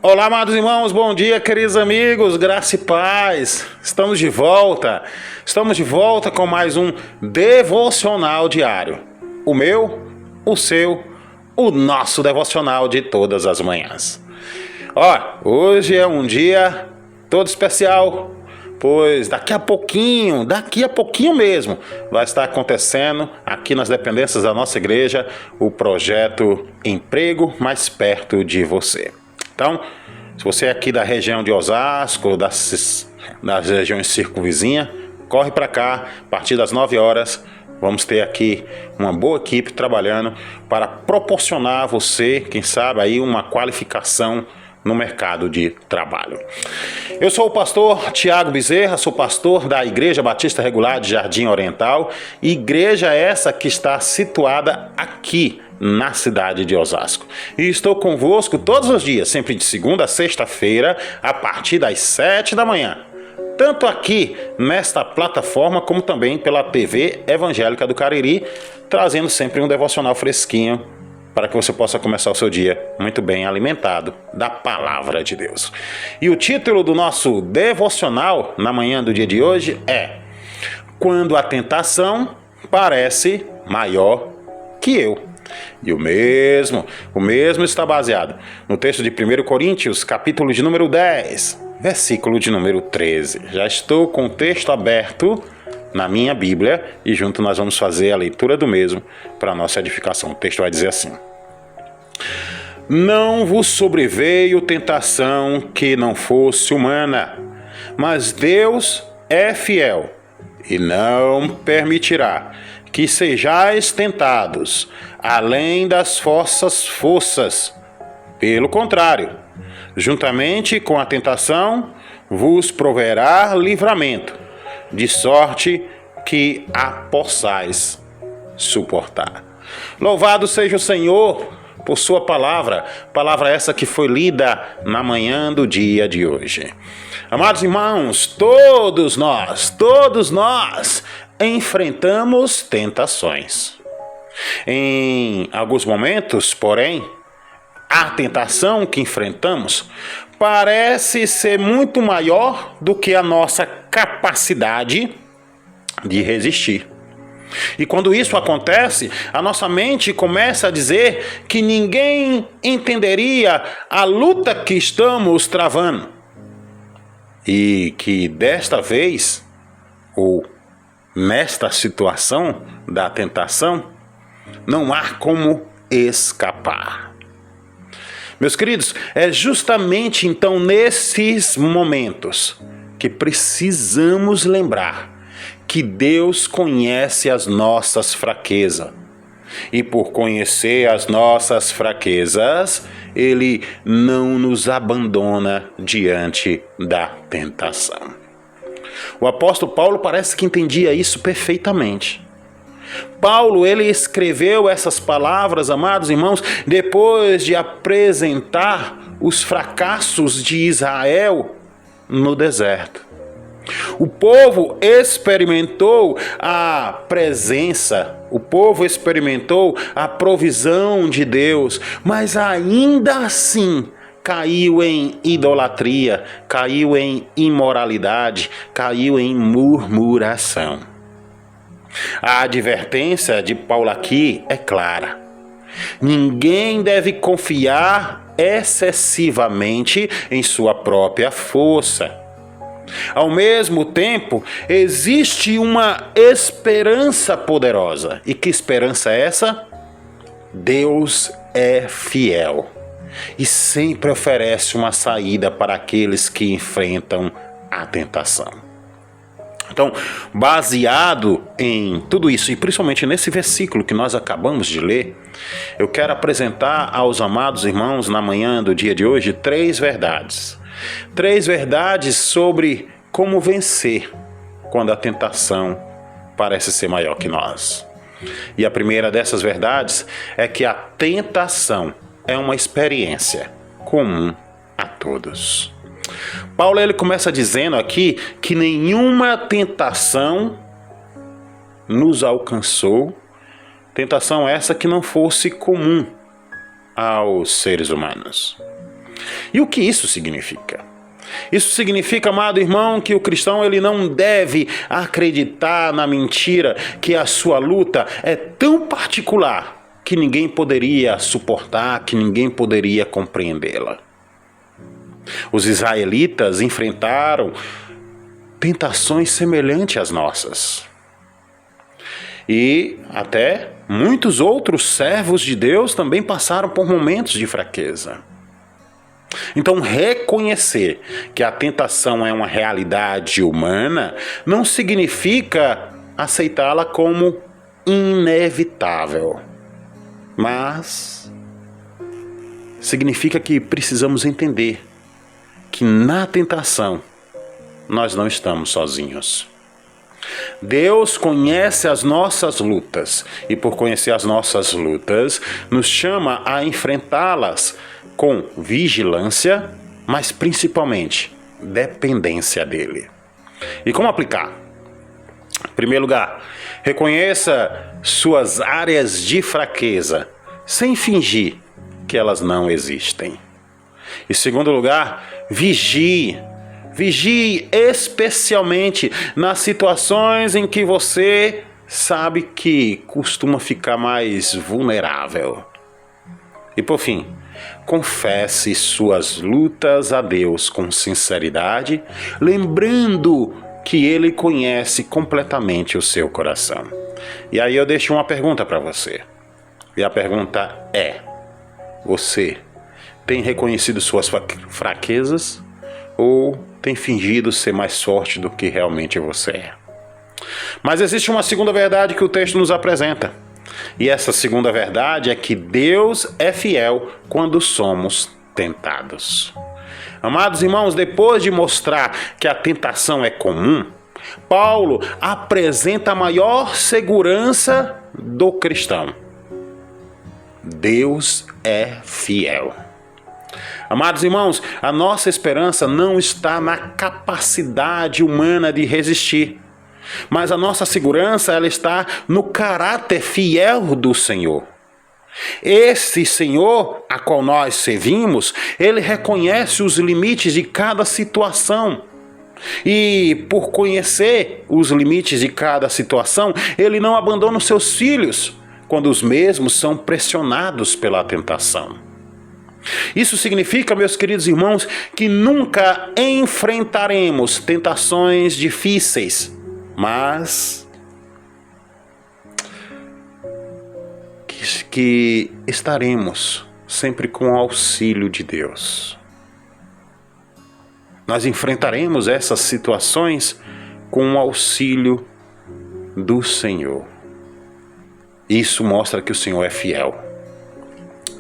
Olá, amados irmãos, bom dia, queridos amigos, graça e paz. Estamos de volta com mais um devocional diário. O meu, o seu, o nosso devocional de todas as manhãs. Hoje é um dia todo especial, pois daqui a pouquinho mesmo, vai estar acontecendo aqui nas dependências da nossa igreja o projeto Emprego Mais Perto de Você. Então, se você é aqui da região de Osasco, das regiões circunvizinhas, corre para cá, a partir das 9 horas, vamos ter aqui uma boa equipe trabalhando para proporcionar a você, quem sabe, aí uma qualificação no mercado de trabalho. Eu sou o pastor Tiago Bezerra, sou pastor da Igreja Batista Regular de Jardim Oriental, igreja essa que está situada aqui na cidade de Osasco. E estou convosco todos os dias, sempre de segunda a sexta-feira, a partir das 7 da manhã. Tanto aqui nesta plataforma, como também pela TV Evangélica do Cariri, trazendo sempre um devocional fresquinho para que você possa começar o seu dia muito bem alimentado da Palavra de Deus. E o título do nosso devocional na manhã do dia de hoje é Quando a Tentação Parece Maior que Eu. E o mesmo está baseado no texto de 1 Coríntios, capítulo de número 10, versículo de número 13. Já estou com o texto aberto na minha Bíblia e junto nós vamos fazer a leitura do mesmo para a nossa edificação. O texto vai dizer assim: Não vos sobreveio tentação que não fosse humana, mas Deus é fiel e não permitirá que sejais tentados além das vossas forças. Pelo contrário, juntamente com a tentação, vos proverá livramento, de sorte que a possais suportar. Louvado seja o Senhor por sua palavra essa que foi lida na manhã do dia de hoje. Amados irmãos, todos nós enfrentamos tentações. Em alguns momentos, porém, a tentação que enfrentamos parece ser muito maior do que a nossa capacidade de resistir. E quando isso acontece, a nossa mente começa a dizer que ninguém entenderia a luta que estamos travando. E que desta vez, ou nesta situação da tentação, não há como escapar. Meus queridos, é justamente então nesses momentos que precisamos lembrar que Deus conhece as nossas fraquezas. E por conhecer as nossas fraquezas, Ele não nos abandona diante da tentação. O apóstolo Paulo parece que entendia isso perfeitamente. Paulo, ele escreveu essas palavras, amados irmãos, depois de apresentar os fracassos de Israel no deserto. O povo experimentou a presença, o povo experimentou a provisão de Deus, mas ainda assim caiu em idolatria, caiu em imoralidade, caiu em murmuração. A advertência de Paulo aqui é clara. Ninguém deve confiar excessivamente em sua própria força. Ao mesmo tempo, existe uma esperança poderosa. E que esperança é essa? Deus é fiel e sempre oferece uma saída para aqueles que enfrentam a tentação. Então, baseado em tudo isso, e principalmente nesse versículo que nós acabamos de ler, eu quero apresentar aos amados irmãos na manhã do dia de hoje 3 verdades. 3 verdades sobre como vencer quando a tentação parece ser maior que nós. E a primeira dessas verdades é que a tentação é uma experiência comum a todos. Paulo ele começa dizendo aqui que nenhuma tentação nos alcançou, tentação essa que não fosse comum aos seres humanos. E o que isso significa? Isso significa, amado irmão, que o cristão ele não deve acreditar na mentira que a sua luta é tão particular que ninguém poderia suportar, que ninguém poderia compreendê-la. Os israelitas enfrentaram tentações semelhantes às nossas. E até muitos outros servos de Deus também passaram por momentos de fraqueza. Então, reconhecer que a tentação é uma realidade humana não significa aceitá-la como inevitável, mas significa que precisamos entender que na tentação nós não estamos sozinhos. Deus conhece as nossas lutas e, por conhecer as nossas lutas, nos chama a enfrentá-las com vigilância, mas principalmente dependência dele. E como aplicar? Em primeiro lugar, reconheça suas áreas de fraqueza, sem fingir que elas não existem. Em segundo lugar, vigie. Vigie especialmente nas situações em que você sabe que costuma ficar mais vulnerável. E por fim, confesse suas lutas a Deus com sinceridade, lembrando que Ele conhece completamente o seu coração. E aí eu deixo uma pergunta para você. E a pergunta é: você tem reconhecido suas fraquezas ou tem fingido ser mais forte do que realmente você é? Mas existe uma segunda verdade que o texto nos apresenta. E essa segunda verdade é que Deus é fiel quando somos tentados. Amados irmãos, depois de mostrar que a tentação é comum, Paulo apresenta a maior segurança do cristão. Deus é fiel. Amados irmãos, a nossa esperança não está na capacidade humana de resistir, mas a nossa segurança ela está no caráter fiel do Senhor. Esse Senhor a qual nós servimos, ele reconhece os limites de cada situação. E por conhecer os limites de cada situação, ele não abandona os seus filhos quando os mesmos são pressionados pela tentação. Isso significa, meus queridos irmãos, que nunca enfrentaremos tentações difíceis, mas que estaremos sempre com o auxílio de Deus. Nós enfrentaremos essas situações com o auxílio do Senhor. Isso mostra que o Senhor é fiel.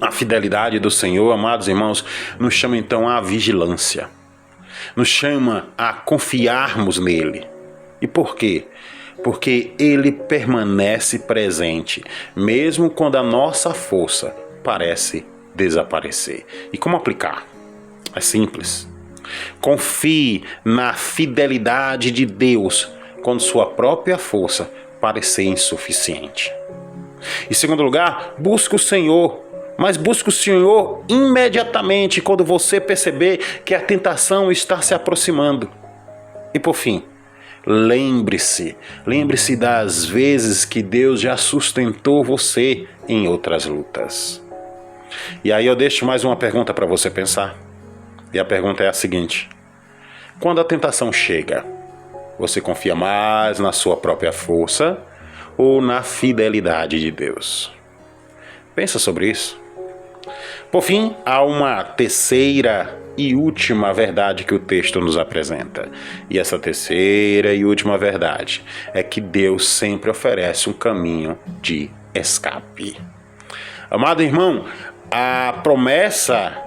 A fidelidade do Senhor, amados irmãos, nos chama então à vigilância. Nos chama a confiarmos nele. E por quê? Porque ele permanece presente, mesmo quando a nossa força parece desaparecer. E como aplicar? É simples. Confie na fidelidade de Deus quando sua própria força parecer insuficiente. Em segundo lugar, busque o Senhor. Mas busque o Senhor imediatamente quando você perceber que a tentação está se aproximando. E por fim, lembre-se das vezes que Deus já sustentou você em outras lutas. E aí eu deixo mais uma pergunta para você pensar. E a pergunta é a seguinte: quando a tentação chega, você confia mais na sua própria força ou na fidelidade de Deus? Pensa sobre isso. Por fim, há uma terceira e última verdade que o texto nos apresenta. E essa terceira e última verdade é que Deus sempre oferece um caminho de escape. Amado irmão, a promessa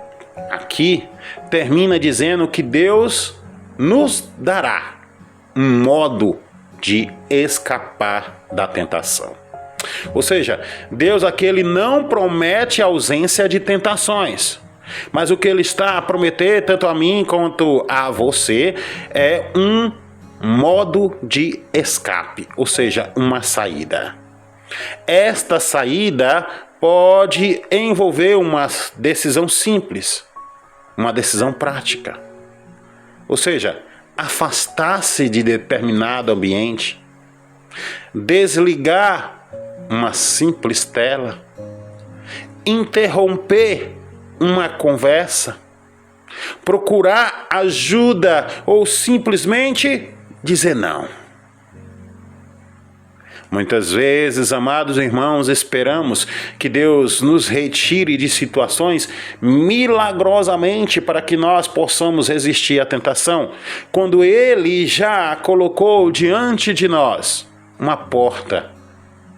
aqui termina dizendo que Deus nos dará um modo de escapar da tentação. Ou seja, Deus aqui ele não promete ausência de tentações, mas o que ele está a prometer tanto a mim quanto a você é um modo de escape, ou seja, uma saída. Esta saída pode envolver uma decisão simples, uma decisão prática. Ou seja, afastar-se de determinado ambiente, desligar uma simples tela, interromper uma conversa, procurar ajuda ou simplesmente dizer não. Muitas vezes, amados irmãos, esperamos que Deus nos retire de situações milagrosamente para que nós possamos resistir à tentação, quando Ele já colocou diante de nós uma porta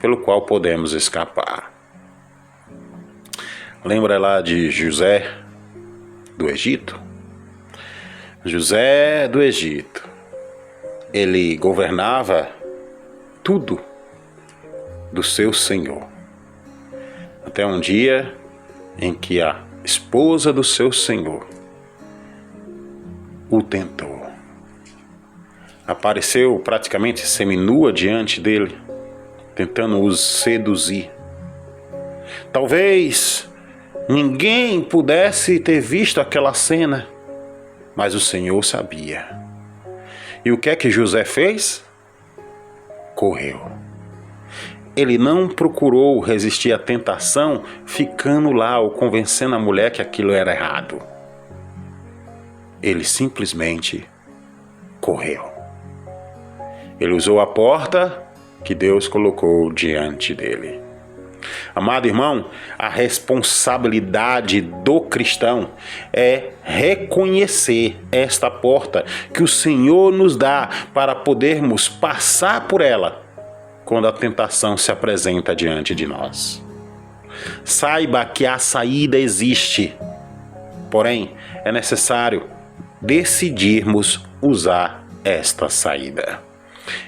pelo qual podemos escapar. Lembra lá de José do Egito? José do Egito, ele governava tudo do seu senhor. Até um dia em que a esposa do seu senhor o tentou. Apareceu praticamente seminua diante dele, tentando o seduzir. Talvez ninguém pudesse ter visto aquela cena, mas o Senhor sabia. E o que é que José fez? Correu. Ele não procurou resistir à tentação ficando lá ou convencendo a mulher que aquilo era errado. Ele simplesmente correu. Ele usou a porta que Deus colocou diante dele. Amado irmão, a responsabilidade do cristão é reconhecer esta porta que o Senhor nos dá para podermos passar por ela quando a tentação se apresenta diante de nós. Saiba que a saída existe, porém é necessário decidirmos usar esta saída.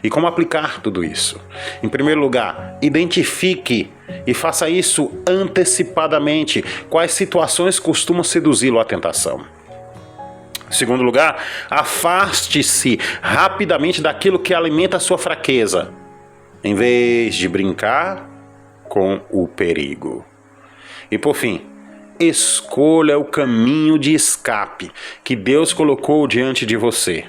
E como aplicar tudo isso? Em primeiro lugar, identifique e faça isso antecipadamente quais situações costumam seduzi-lo à tentação. Em segundo lugar, afaste-se rapidamente daquilo que alimenta a sua fraqueza, em vez de brincar com o perigo. E por fim, escolha o caminho de escape que Deus colocou diante de você,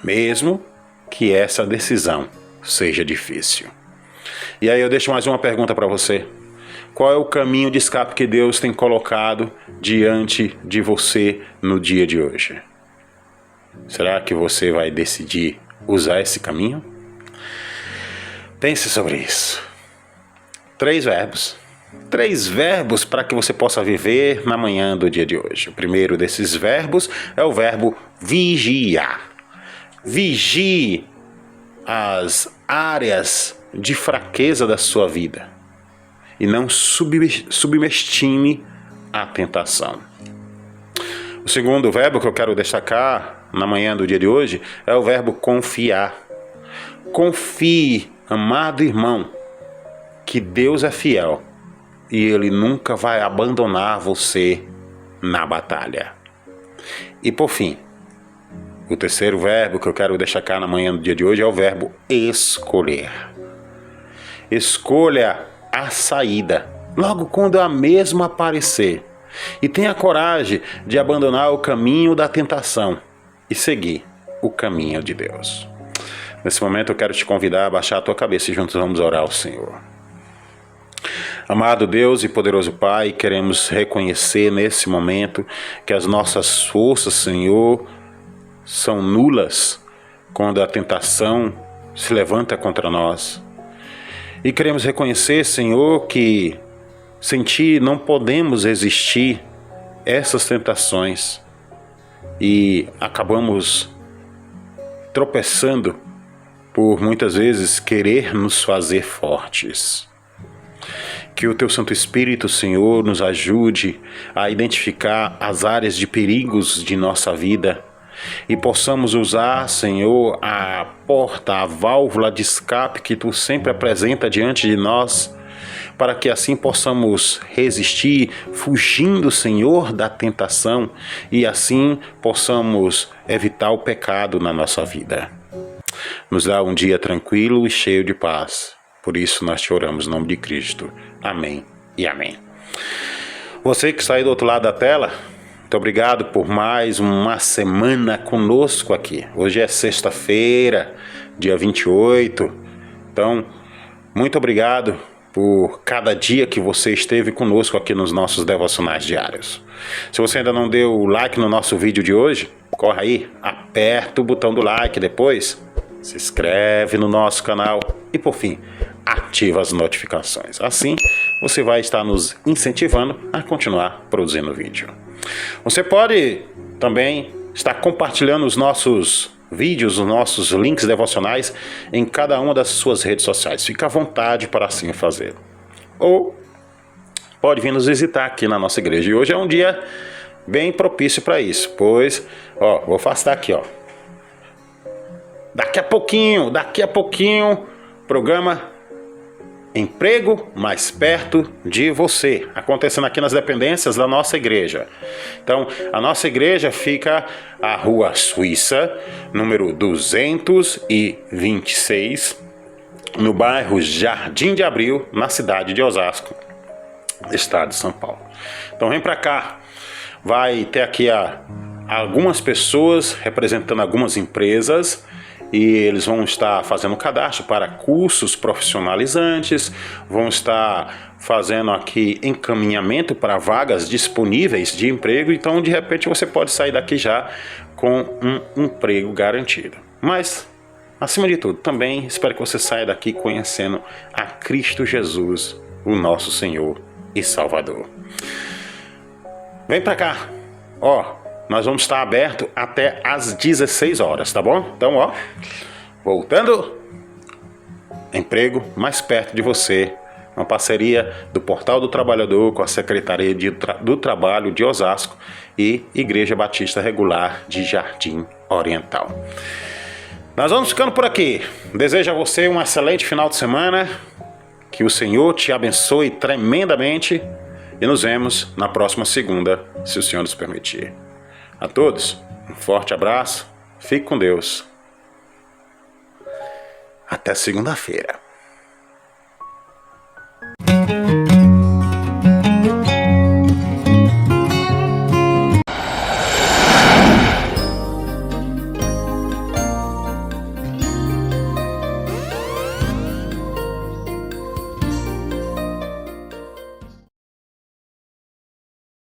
mesmo que essa decisão seja difícil. E aí eu deixo mais uma pergunta para você. Qual é o caminho de escape que Deus tem colocado diante de você no dia de hoje? Será que você vai decidir usar esse caminho? Pense sobre isso. 3 verbos para que você possa viver na manhã do dia de hoje. O primeiro desses verbos é o verbo vigiar. Vigie as áreas de fraqueza da sua vida e não subestime a tentação. O segundo verbo que eu quero destacar na manhã do dia de hoje é o verbo confiar. Confie, amado irmão, que Deus é fiel e Ele nunca vai abandonar você na batalha. E por fim, o terceiro verbo que eu quero destacar na manhã do dia de hoje é o verbo escolher. Escolha a saída, logo quando a mesma aparecer. E tenha coragem de abandonar o caminho da tentação e seguir o caminho de Deus. Nesse momento eu quero te convidar a baixar a tua cabeça e juntos vamos orar ao Senhor. Amado Deus e poderoso Pai, queremos reconhecer nesse momento que as nossas forças, Senhor, são nulas quando a tentação se levanta contra nós. E queremos reconhecer, Senhor, que sem Ti não podemos resistir a essas tentações e acabamos tropeçando por muitas vezes querer nos fazer fortes. Que o Teu Santo Espírito, Senhor, nos ajude a identificar as áreas de perigos de nossa vida e possamos usar, Senhor, a porta, a válvula de escape que Tu sempre apresenta diante de nós, para que assim possamos resistir, fugindo, Senhor, da tentação e assim possamos evitar o pecado na nossa vida. Nos dá um dia tranquilo e cheio de paz. Por isso nós te oramos em nome de Cristo. Amém e amém. Você que está aí do outro lado da tela, Muito obrigado por mais uma semana conosco aqui. Hoje é sexta-feira, dia 28. Então, muito obrigado por cada dia que você esteve conosco aqui nos nossos devocionais diários. Se você ainda não deu o like no nosso vídeo de hoje, corre aí, aperta o botão do like, depois se inscreve no nosso canal e, por fim, ativa as notificações. Assim, você vai estar nos incentivando a continuar produzindo vídeo. Você pode também estar compartilhando os nossos vídeos, os nossos links devocionais em cada uma das suas redes sociais. Fica à vontade para assim fazer. Ou pode vir nos visitar aqui na nossa igreja. E hoje é um dia bem propício para isso, pois, vou afastar aqui, Daqui a pouquinho, programa Emprego Mais Perto de Você, acontecendo aqui nas dependências da nossa igreja. Então, a nossa igreja fica à Rua Suíça, número 226, no bairro Jardim de Abril, na cidade de Osasco, estado de São Paulo. Então, vem para cá. Vai ter aqui algumas pessoas representando algumas empresas, e eles vão estar fazendo cadastro para cursos profissionalizantes, vão estar fazendo aqui encaminhamento para vagas disponíveis de emprego. Então, de repente, você pode sair daqui já com um emprego garantido. Mas, acima de tudo, também espero que você saia daqui conhecendo a Cristo Jesus, o nosso Senhor e Salvador. Vem para cá, nós vamos estar aberto até às 16 horas, tá bom? Então, voltando, emprego mais perto de você, uma parceria do Portal do Trabalhador com a Secretaria do Trabalho de Osasco e Igreja Batista Regular de Jardim Oriental. Nós vamos ficando por aqui. Desejo a você um excelente final de semana, que o Senhor te abençoe tremendamente e nos vemos na próxima segunda, se o Senhor nos permitir. A todos, um forte abraço, fique com Deus. Até segunda-feira.